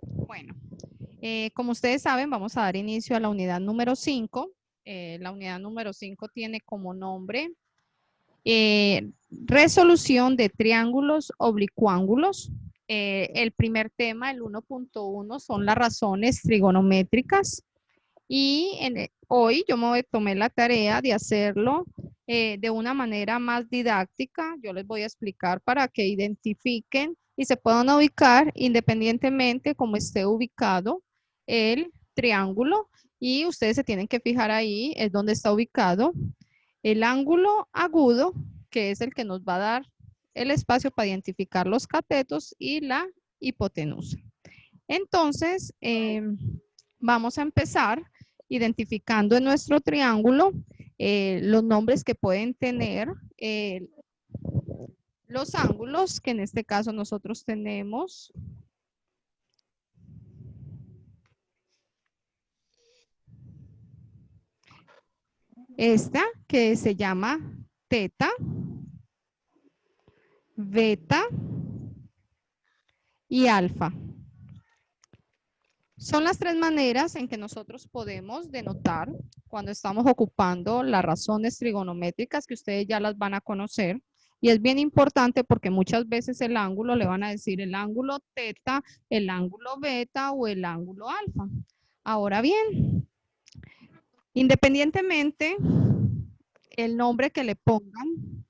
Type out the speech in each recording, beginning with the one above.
Bueno, como ustedes saben, vamos a dar inicio a la unidad número 5. La unidad número 5 tiene como nombre resolución de triángulos oblicuángulos. El primer tema, el 1.1, son las razones trigonométricas. Y hoy yo me tomé la tarea de hacerlo de una manera más didáctica. Yo les voy a explicar para que identifiquen y se puedan ubicar independientemente como esté ubicado el triángulo. Y ustedes se tienen que fijar ahí, es donde está ubicado el ángulo agudo, que es el que nos va a dar el espacio para identificar los catetos y la hipotenusa. Entonces, vamos a empezar identificando en nuestro triángulo los nombres que pueden tener los ángulos, que en este caso nosotros tenemos esta que se llama teta, beta y alfa. Son las tres maneras en que nosotros podemos denotar cuando estamos ocupando las razones trigonométricas, que ustedes ya las van a conocer. Y es bien importante porque muchas veces el ángulo le van a decir el ángulo teta, el ángulo beta o el ángulo alfa. Ahora bien, independientemente el nombre que le pongan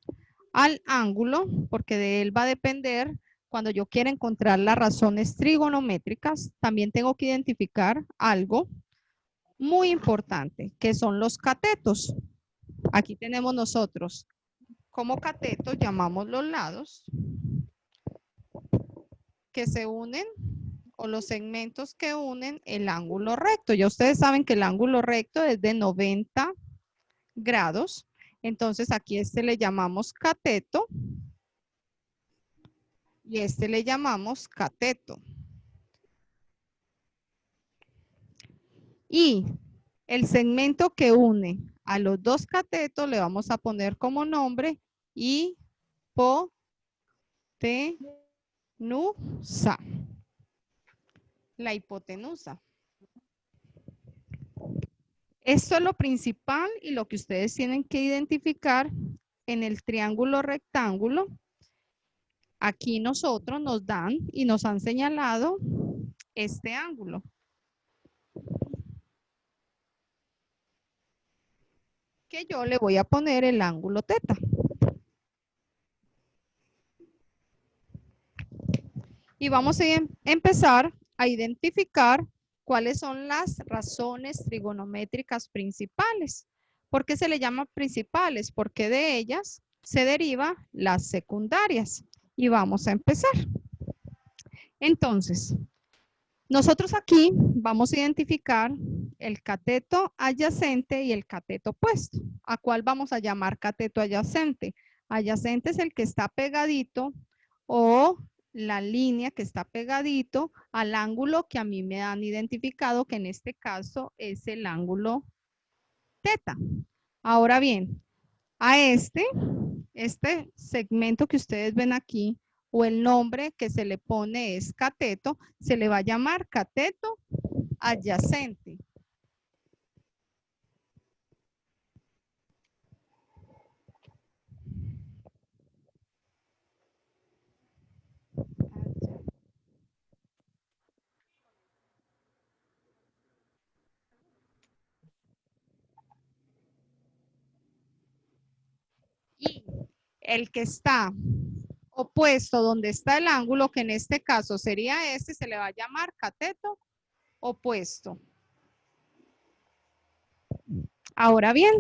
al ángulo, porque de él va a depender cuando yo quiera encontrar las razones trigonométricas, también tengo que identificar algo muy importante, que son los catetos. Aquí tenemos nosotros como catetos, llamamos los lados que se unen o los segmentos que unen el ángulo recto. Ya ustedes saben que el ángulo recto es de 90 grados. Entonces aquí este le llamamos cateto y este le llamamos cateto. Y el segmento que une a los dos catetos le vamos a poner como nombre hipotenusa. La hipotenusa. Esto es lo principal y lo que ustedes tienen que identificar en el triángulo rectángulo. Aquí nosotros nos dan y nos han señalado este ángulo. Que yo le voy a poner el ángulo teta. Y vamos a empezar a identificar cuáles son las razones trigonométricas principales. ¿Por qué se le llama principales? Porque de ellas se derivan las secundarias. Y vamos a empezar. Entonces, nosotros aquí vamos a identificar el cateto adyacente y el cateto opuesto. ¿A cuál vamos a llamar cateto adyacente? Adyacente es el que está pegadito o la línea que está pegadito al ángulo que a mí me han identificado, que en este caso es el ángulo teta. Ahora bien, a este segmento que ustedes ven aquí, o el nombre que se le pone es cateto, se le va a llamar cateto adyacente. Y el que está opuesto donde está el ángulo, que en este caso sería este, se le va a llamar cateto opuesto. Ahora bien,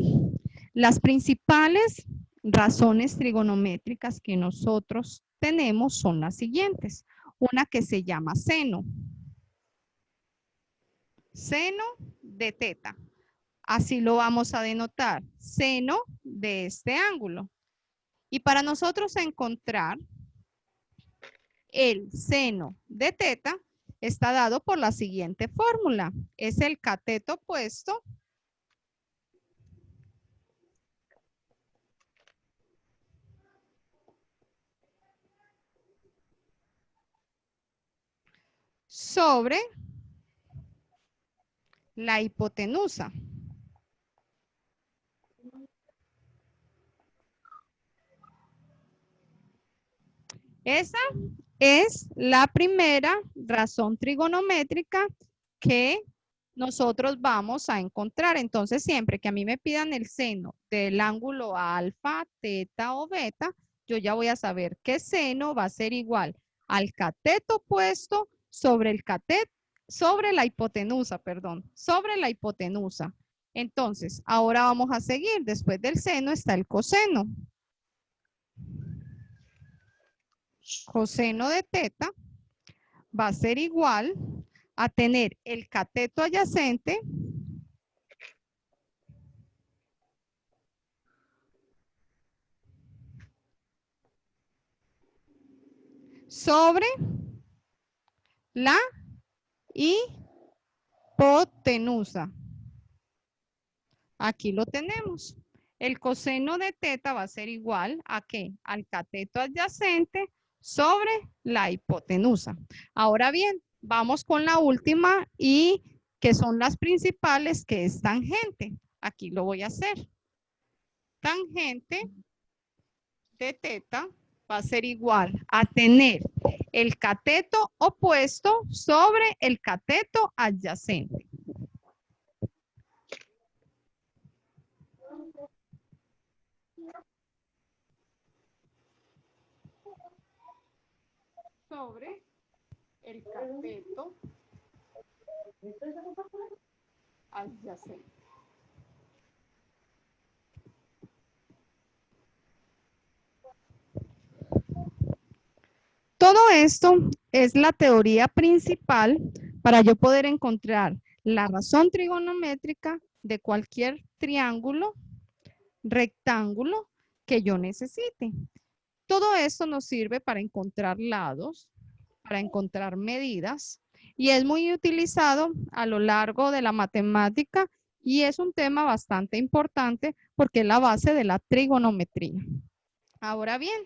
las principales razones trigonométricas que nosotros tenemos son las siguientes. Una que se llama seno. Seno de teta. Así lo vamos a denotar. Seno de este ángulo. Y para nosotros encontrar el seno de teta, está dado por la siguiente fórmula. Es el cateto opuesto sobre la hipotenusa. Esa es la primera razón trigonométrica que nosotros vamos a encontrar. Entonces, siempre que a mí me pidan el seno del ángulo alfa, teta o beta, yo ya voy a saber qué seno va a ser igual al cateto opuesto sobre el cateto, sobre la hipotenusa, perdón, sobre la hipotenusa. Entonces, ahora vamos a seguir. Después del seno está el coseno. Coseno de teta va a ser igual a tener el cateto adyacente sobre la hipotenusa. Aquí lo tenemos. El coseno de teta va a ser igual a ¿qué? Al cateto adyacente sobre la hipotenusa. Ahora bien, vamos con la última y que son las principales, que es tangente. Aquí lo voy a hacer. Tangente de teta va a ser igual a tener el cateto opuesto sobre el cateto adyacente. Sobre el cateto adyacente. Todo esto es la teoría principal para yo poder encontrar la razón trigonométrica de cualquier triángulo, rectángulo que yo necesite. Todo esto nos sirve para encontrar lados, para encontrar medidas, y es muy utilizado a lo largo de la matemática y es un tema bastante importante porque es la base de la trigonometría. Ahora bien,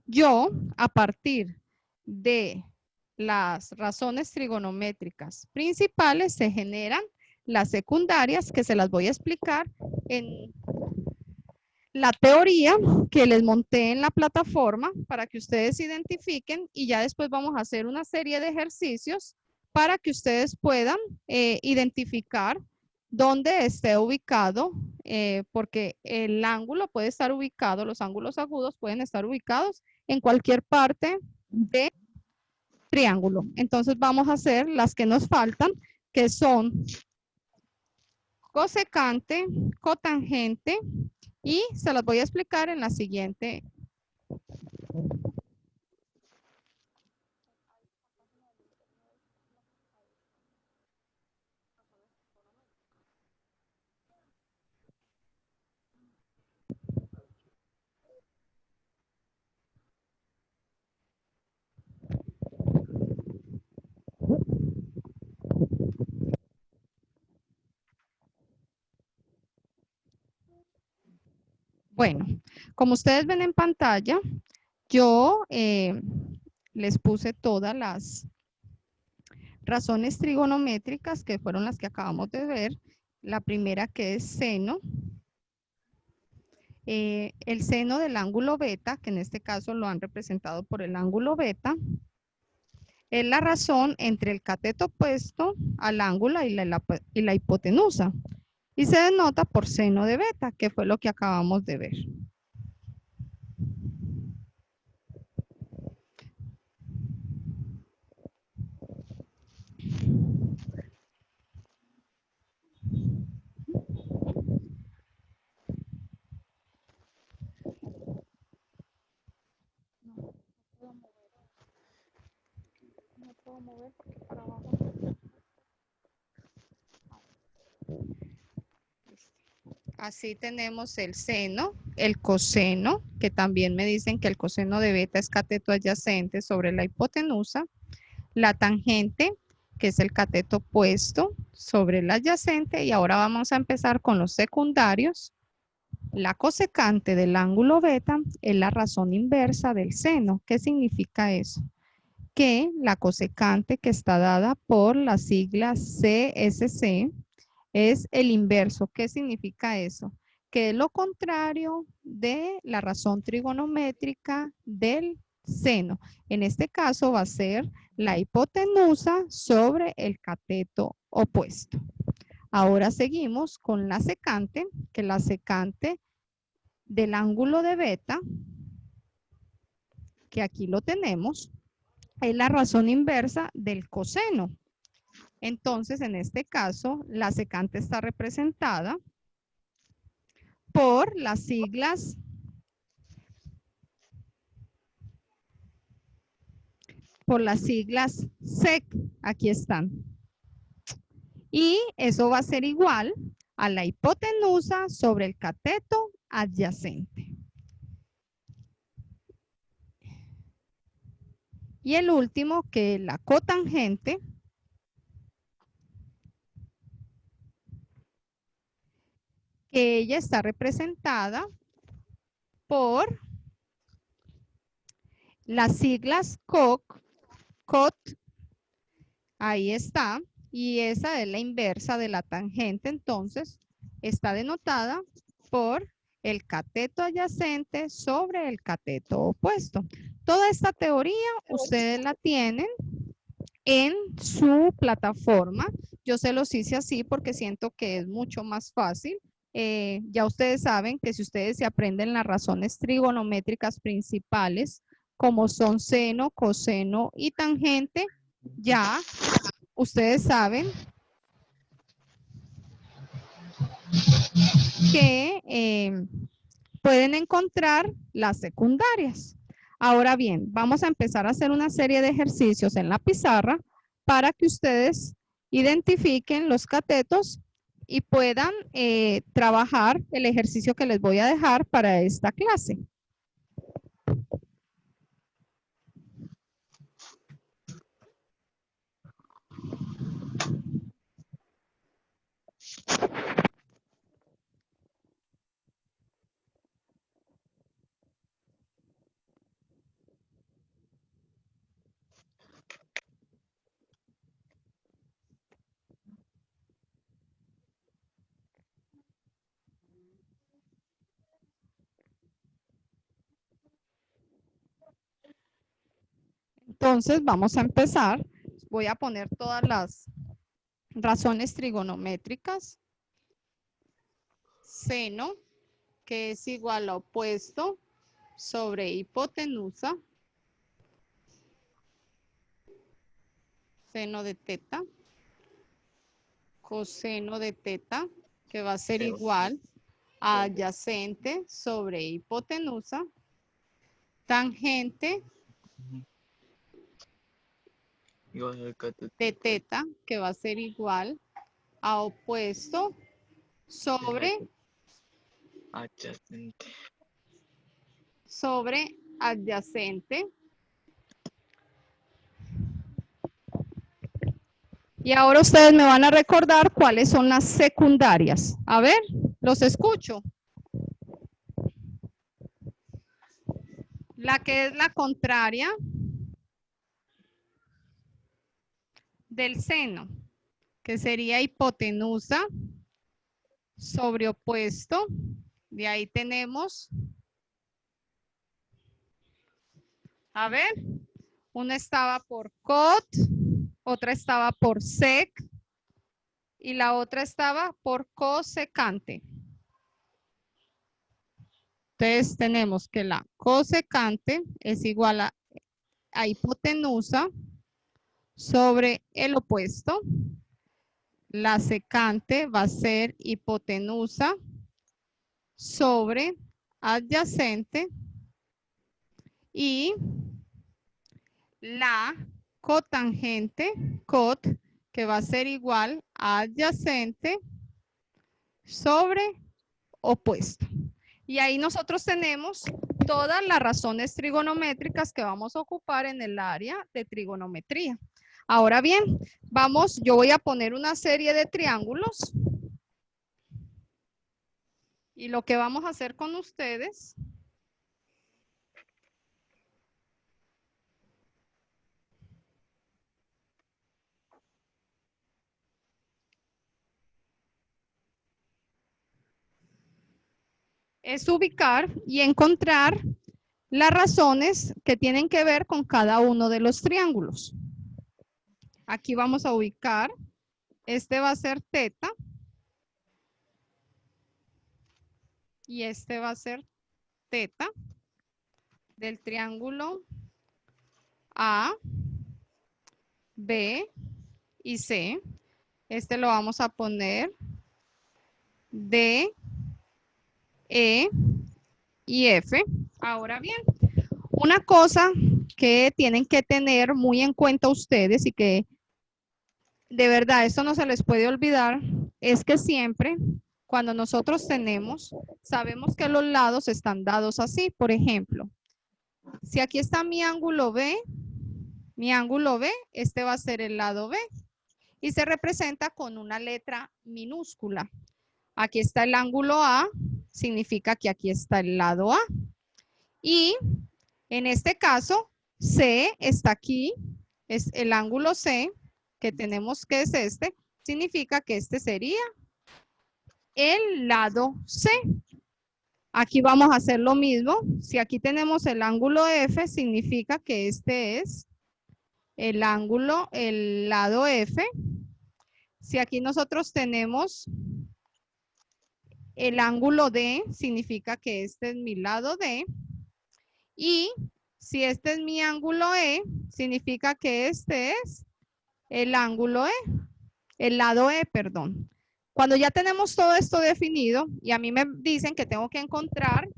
yo a partir de las razones trigonométricas principales se generan las secundarias, que se las voy a explicar en la teoría que les monté en la plataforma para que ustedes identifiquen, y ya después vamos a hacer una serie de ejercicios para que ustedes puedan identificar dónde esté ubicado, porque el ángulo puede estar ubicado, los ángulos agudos pueden estar ubicados en cualquier parte de triángulo. Entonces vamos a hacer las que nos faltan, que son cosecante, cotangente, y se las voy a explicar en la siguiente. Bueno, como ustedes ven en pantalla, yo les puse todas las razones trigonométricas que fueron las que acabamos de ver. La primera, que es seno. El seno del ángulo beta, que en este caso lo han representado por el ángulo beta, es la razón entre el cateto opuesto al ángulo y la hipotenusa. Y se denota por seno de beta, que fue lo que acabamos de ver. No puedo mover porque para abajo. Así tenemos el seno, el coseno, que también me dicen que el coseno de beta es cateto adyacente sobre la hipotenusa, la tangente, que es el cateto opuesto sobre el adyacente, y ahora vamos a empezar con los secundarios. La cosecante del ángulo beta es la razón inversa del seno. ¿Qué significa eso? que la cosecante que está dada por la sigla CSC es el inverso. ¿Qué significa eso? Que es lo contrario de la razón trigonométrica del seno. En este caso va a ser la hipotenusa sobre el cateto opuesto. Ahora seguimos con la secante, que la secante del ángulo de beta, que aquí lo tenemos, es la razón inversa del coseno. Entonces, en este caso, la secante está representada por las siglas SEC, aquí están. Y eso va a ser igual a la hipotenusa sobre el cateto adyacente. Y el último, que es la cotangente, que ella está representada por las siglas COT, ahí está, y esa es la inversa de la tangente, entonces está denotada por el cateto adyacente sobre el cateto opuesto. Toda esta teoría ustedes la tienen en su plataforma. Yo se los hice así porque siento que es mucho más fácil. Ya ustedes saben que si ustedes se aprenden las razones trigonométricas principales, como son seno, coseno y tangente, ya ustedes saben que pueden encontrar las secundarias. Ahora bien, vamos a empezar a hacer una serie de ejercicios en la pizarra para que ustedes identifiquen los catetos y puedan trabajar el ejercicio que les voy a dejar para esta clase. Entonces, vamos a empezar. Voy a poner todas las razones trigonométricas. Seno, que es igual a opuesto sobre hipotenusa. Seno de teta. Coseno de teta, que va a ser igual a adyacente sobre hipotenusa. Tangente de teta, que va a ser igual a opuesto sobre adyacente. Y ahora ustedes me van a recordar cuáles son las secundarias. A ver, los escucho. La que es la contraria del seno, que sería hipotenusa sobre opuesto. De ahí tenemos, a ver, una estaba por cot, otra estaba por sec y la otra estaba por cosecante. Entonces tenemos que la cosecante es igual a hipotenusa sobre el opuesto. La secante va a ser hipotenusa sobre adyacente y la cotangente, cot, que va a ser igual a adyacente sobre opuesto. Y ahí nosotros tenemos todas las razones trigonométricas que vamos a ocupar en el área de trigonometría. Ahora bien, vamos, yo voy a poner una serie de triángulos. Y lo que vamos a hacer con ustedes es ubicar y encontrar las razones que tienen que ver con cada uno de los triángulos. Aquí vamos a ubicar, este va a ser teta y este va a ser teta del triángulo A, B y C. Este lo vamos a poner D, E y F. Ahora bien, una cosa que tienen que tener muy en cuenta ustedes y que de verdad esto no se les puede olvidar es que siempre cuando nosotros sabemos que los lados están dados así. Por ejemplo, si aquí está mi ángulo B, este va a ser el lado B y se representa con una letra minúscula. Aquí está el ángulo A, significa que aquí está el lado A. Y en este caso, C está aquí, es el ángulo C, que tenemos que es este, significa que este sería el lado C. Aquí vamos a hacer lo mismo. Si aquí tenemos el ángulo F, significa que este es el lado F. Si aquí nosotros tenemos el ángulo D, significa que este es mi lado D. Y si este es mi ángulo E, significa que este es el ángulo E, el lado E, perdón. Cuando ya tenemos todo esto definido y a mí me dicen que tengo que encontrar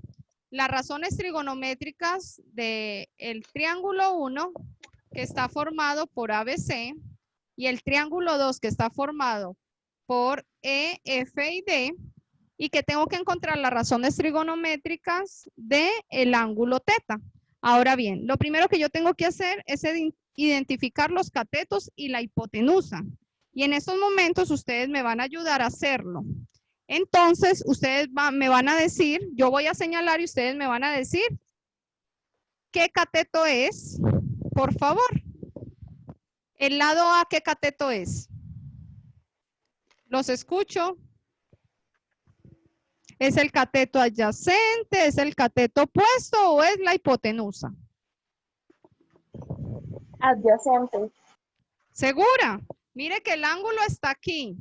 las razones trigonométricas del triángulo 1 que está formado por ABC y el triángulo 2 que está formado por E, F y D y que tengo que encontrar las razones trigonométricas del ángulo teta. Ahora bien, lo primero que yo tengo que hacer es identificar los catetos y la hipotenusa. Y en estos momentos ustedes me van a ayudar a hacerlo. Entonces, ustedes me van a decir, yo voy a señalar y ustedes me van a decir qué cateto es, por favor. El lado A, ¿qué cateto es? Los escucho. ¿Es el cateto adyacente? ¿Es el cateto opuesto o es la hipotenusa? Adyacente. ¿Segura? Mire que el ángulo está aquí.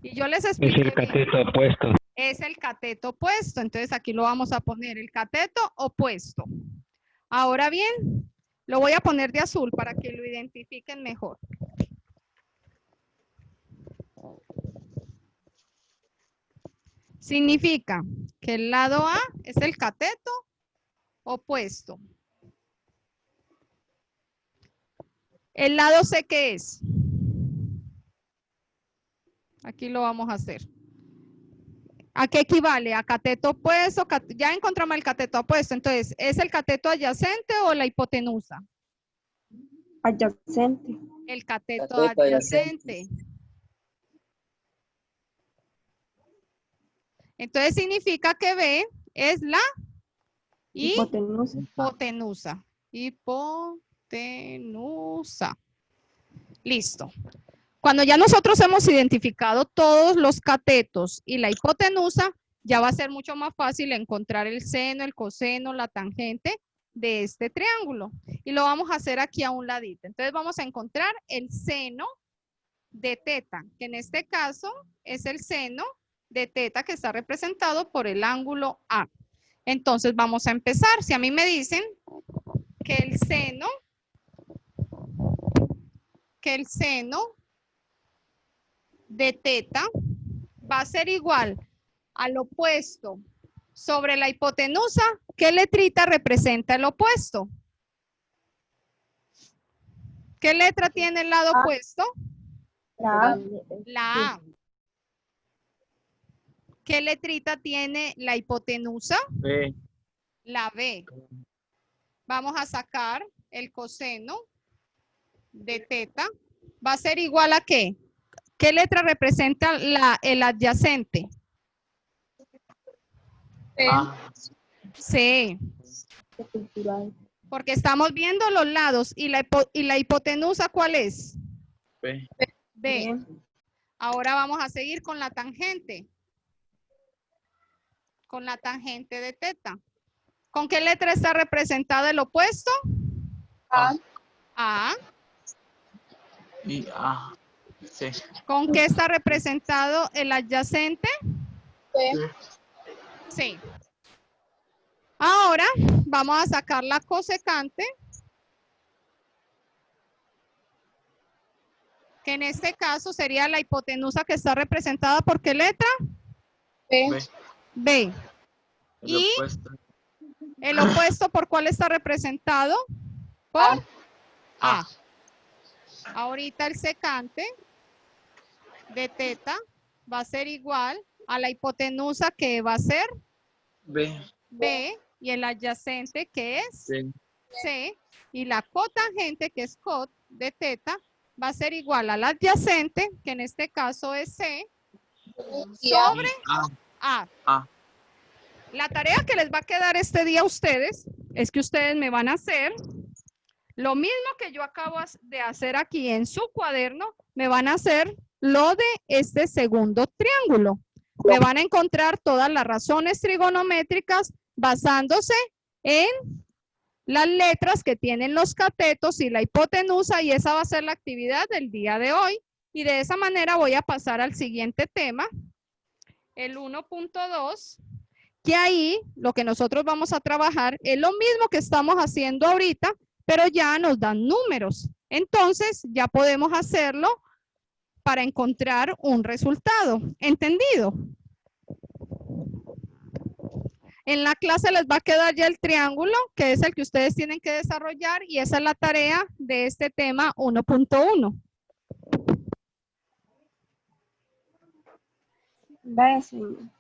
Y yo les expliqué. Es el cateto opuesto. Es el cateto opuesto. Entonces aquí lo vamos a poner el cateto opuesto. Ahora bien, lo voy a poner de azul para que lo identifiquen mejor. Significa que el lado A es el cateto opuesto. El lado C, ¿qué es? Aquí lo vamos a hacer. ¿A qué equivale? A cateto opuesto. Ya encontramos el cateto opuesto. Entonces, ¿es el cateto adyacente o la hipotenusa? Adyacente. El cateto adyacente. Entonces, significa que B es la hipotenusa. Hipotenusa. Listo. Cuando ya nosotros hemos identificado todos los catetos y la hipotenusa, ya va a ser mucho más fácil encontrar el seno, el coseno, la tangente de este triángulo. Y lo vamos a hacer aquí a un ladito. Entonces vamos a encontrar el seno de teta, que en este caso es el seno de teta que está representado por el ángulo A. Entonces vamos a empezar. Si a mí me dicen que el seno de teta va a ser igual al opuesto sobre la hipotenusa, ¿qué letrita representa el opuesto? ¿Qué letra tiene el lado opuesto? La A. La A. ¿Qué letrita tiene la hipotenusa? B. La B. Vamos a sacar el coseno de teta. ¿Va a ser igual a qué? ¿Qué letra representa el adyacente? C. Porque estamos viendo los lados. ¿Y la hipotenusa cuál es? B. B. Ahora vamos a seguir con la tangente. con la tangente de teta. ¿Con qué letra está representado el opuesto? A. A. Y A. Sí. ¿Con qué está representado el adyacente? C. Sí. Ahora vamos a sacar la cosecante, que en este caso sería la hipotenusa que está representada por ¿qué letra? B. B. B. El Y opuesto. el opuesto, ¿por cuál está representado? Por A. A. Ahorita el secante de teta va a ser igual a la hipotenusa, que va a ser B. B, y el adyacente, que es C. C, y la cotangente, que es cot de teta, va a ser igual al adyacente, que en este caso es C, Y A. sobre A. A. A. La tarea que les va a quedar este día a ustedes es que ustedes me van a hacer lo mismo que yo acabo de hacer aquí en su cuaderno, me van a hacer lo de este segundo triángulo. Me van a encontrar todas las razones trigonométricas basándose en las letras que tienen los catetos y la hipotenusa, y esa va a ser la actividad del día de hoy. Y de esa manera voy a pasar al siguiente tema, el 1.2, que ahí lo que nosotros vamos a trabajar es lo mismo que estamos haciendo ahorita, pero ya nos dan números. Entonces ya podemos hacerlo para encontrar un resultado. ¿Entendido? En la clase les va a quedar ya el triángulo, que es el que ustedes tienen que desarrollar, y esa es la tarea de este tema 1.1. Vaya, señor.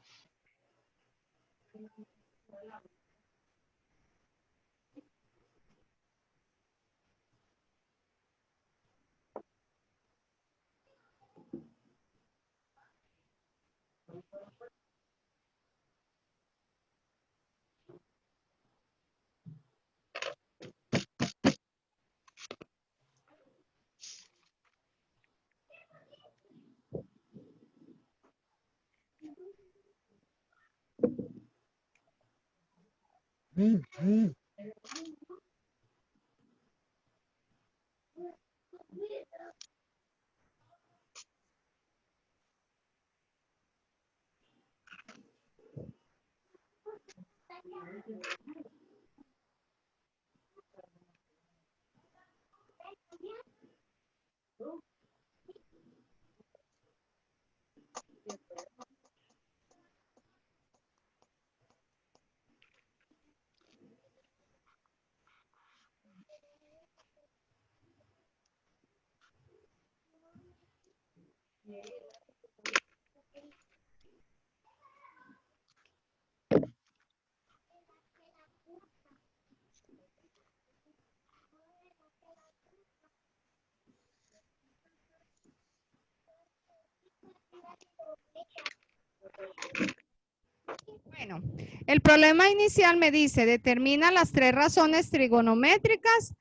Bueno, el problema inicial me dice, determina las tres razones trigonométricas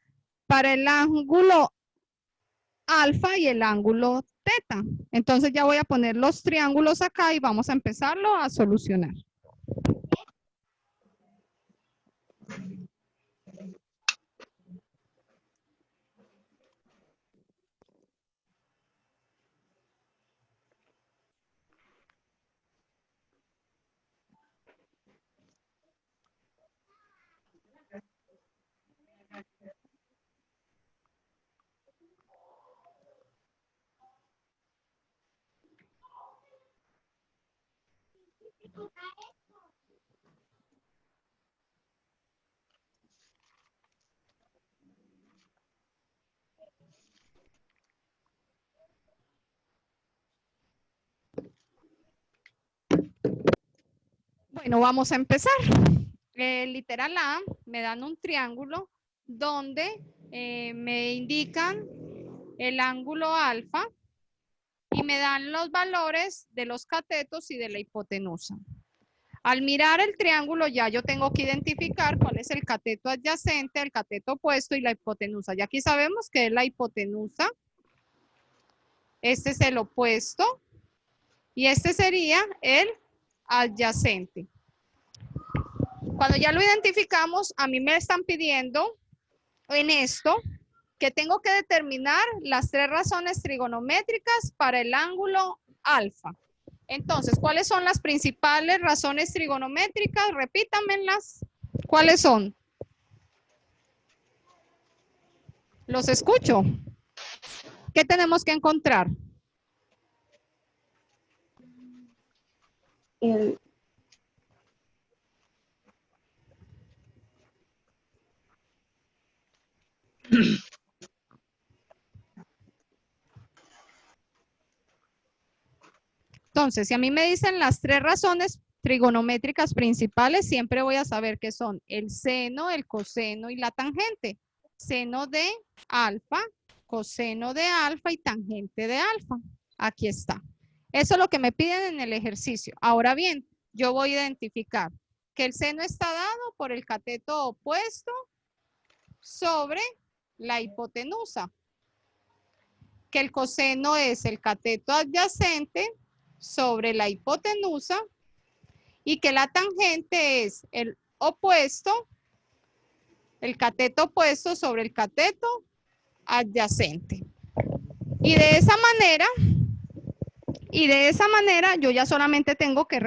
para el ángulo alfa y el ángulo teta. Entonces ya voy a poner los triángulos acá y vamos a empezarlo a solucionar. Bueno, vamos a empezar. Literal A, me dan un triángulo donde me indican el ángulo alfa y me dan los valores de los catetos y de la hipotenusa. Al mirar el triángulo ya yo tengo que identificar cuál es el cateto adyacente, el cateto opuesto y la hipotenusa. Ya aquí sabemos que es la hipotenusa. Este es el opuesto y este sería el adyacente. Cuando ya lo identificamos, a mí me están pidiendo en esto que tengo que determinar las 3 razones trigonométricas para el ángulo alfa. Entonces, ¿cuáles son las principales razones trigonométricas? Repítamelas. ¿Cuáles son? Los escucho. ¿Qué tenemos que encontrar? El, Entonces, si a mí me dicen las 3 razones trigonométricas principales, siempre voy a saber qué son el seno, el coseno y la tangente. Seno de alfa, coseno de alfa y tangente de alfa. Aquí está. Eso es lo que me piden en el ejercicio. Ahora bien, yo voy a identificar que el seno está dado por el cateto opuesto sobre la hipotenusa. Que el coseno es el cateto adyacente sobre la hipotenusa y que la tangente es el opuesto, el cateto opuesto sobre el cateto adyacente. Y de esa manera yo ya solamente tengo que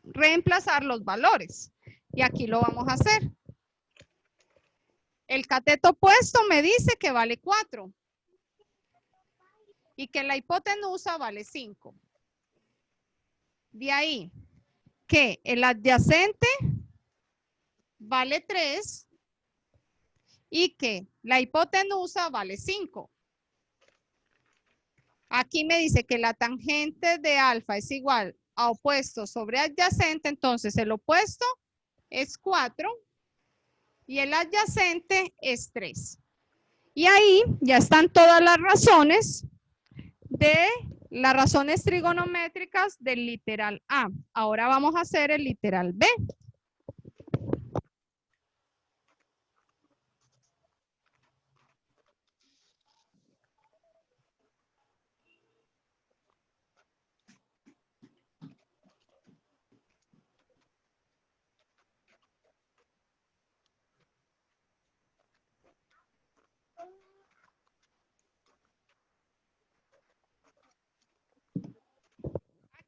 reemplazar los valores. Y aquí lo vamos a hacer. El cateto opuesto me dice que vale 4 y que la hipotenusa vale 5. De ahí que el adyacente vale 3 y que la hipotenusa vale 5. Aquí me dice que la tangente de alfa es igual a opuesto sobre adyacente, entonces el opuesto es 4 y el adyacente es 3. Y ahí ya están todas las razones de las razones trigonométricas del literal A. Ahora vamos a hacer el literal B.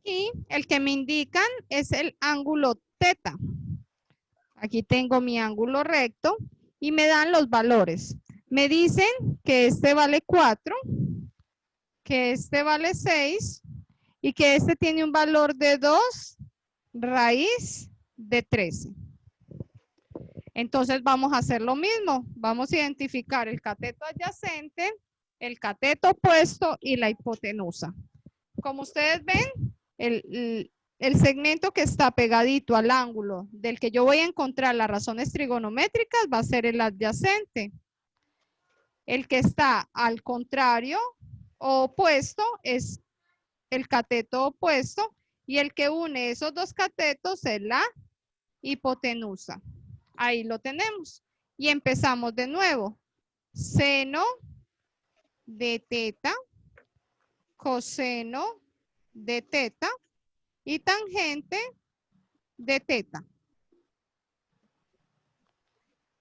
Aquí el que me indican es el ángulo teta. Aquí tengo mi ángulo recto y me dan los valores. Me dicen que este vale 4, que este vale 6 y que este tiene un valor de 2 raíz de 13. Entonces vamos a hacer lo mismo. Vamos a identificar el cateto adyacente, el cateto opuesto y la hipotenusa. Como ustedes ven, el segmento que está pegadito al ángulo del que yo voy a encontrar las razones trigonométricas va a ser el adyacente. El que está al contrario o opuesto es el cateto opuesto y el que une esos dos catetos es la hipotenusa. Ahí lo tenemos. Y empezamos de nuevo. Seno de teta, coseno de teta y tangente de teta.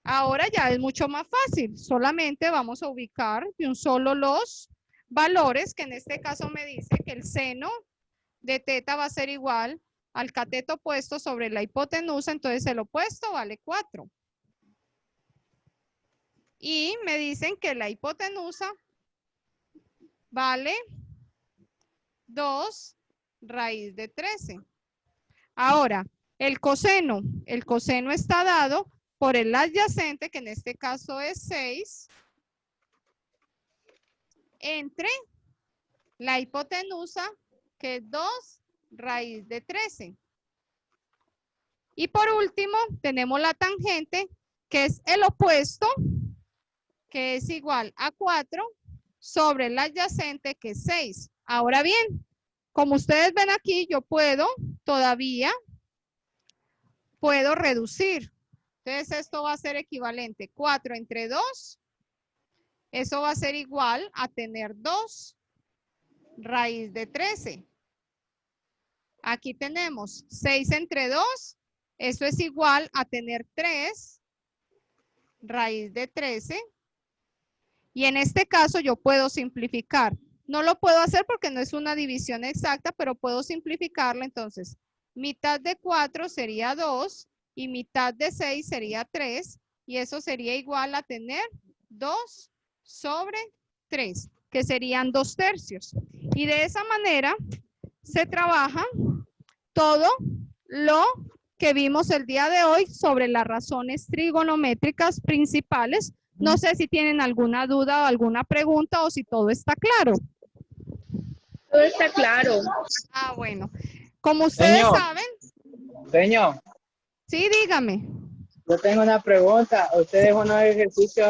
Ahora ya es mucho más fácil. Solamente vamos a ubicar de un solo los valores, que en este caso me dice que el seno de teta va a ser igual al cateto opuesto sobre la hipotenusa, entonces el opuesto vale 4. Y me dicen que la hipotenusa vale 2 raíz de 13. Ahora, el coseno está dado por el adyacente, que en este caso es 6, entre la hipotenusa, que es 2 raíz de 13. Y por último, tenemos la tangente, que es el opuesto, que es igual a 4, sobre el adyacente, que es 6. Ahora bien, como ustedes ven aquí, yo todavía puedo reducir. Entonces esto va a ser equivalente. 4 entre 2, eso va a ser igual a tener 2 raíz de 13. Aquí tenemos 6 entre 2, Eso es igual a tener 3 raíz de 13. Y en este caso yo puedo simplificar. No lo puedo hacer porque no es una división exacta, pero puedo simplificarlo. Entonces, mitad de 4 sería 2 y mitad de 6 sería 3. Y eso sería igual a tener 2 sobre 3, que serían 2/3. Y de esa manera se trabaja todo lo que vimos el día de hoy sobre las razones trigonométricas principales. No sé si tienen alguna duda o alguna pregunta o si todo está claro. Todo está claro. Ah, bueno. Como ustedes Señor. saben, Señor, sí, dígame. yo tengo una pregunta. Usted dejó unos ejercicios